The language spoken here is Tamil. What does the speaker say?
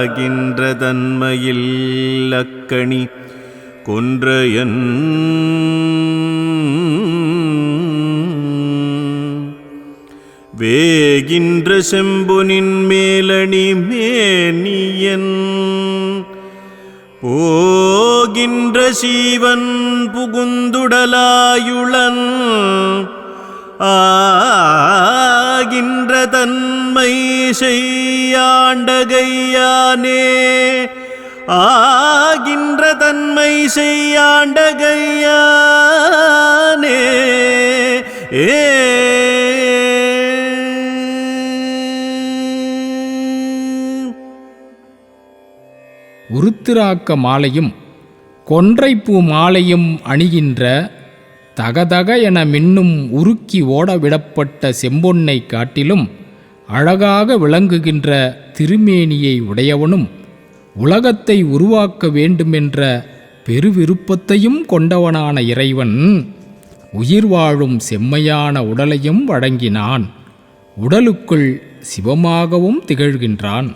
ஆகின்ற தன்மையில் அக்கணி கொன்றையன் வேகின்ற செம்பொனின் மேலணி மேனியன் போகின்ற சீவன் புகுந்துடலாயுளன் ஆகின்ற தன்மை செய்யாண்டகையானே ஆகின்ற தன்மை செய்யாண்டகையானே உருத்திராக்க மாலையும் கொன்றைப்பூ மாலையும் அணிகின்ற தகதக என மின்னும் உருக்கி ஓடவிடப்பட்ட செம்பொன்னை காட்டிலும் அழகாக விளங்குகின்ற திருமேனியை உடையவனும் உலகத்தை உருவாக்க வேண்டுமென்ற பெருவிருப்பத்தையும் கொண்டவனான இறைவன் உயிர் வாழும் செம்மையான உடலையும் வழங்கினான். உடலுக்குள் சிவமாகவும் திகழ்கின்றான்.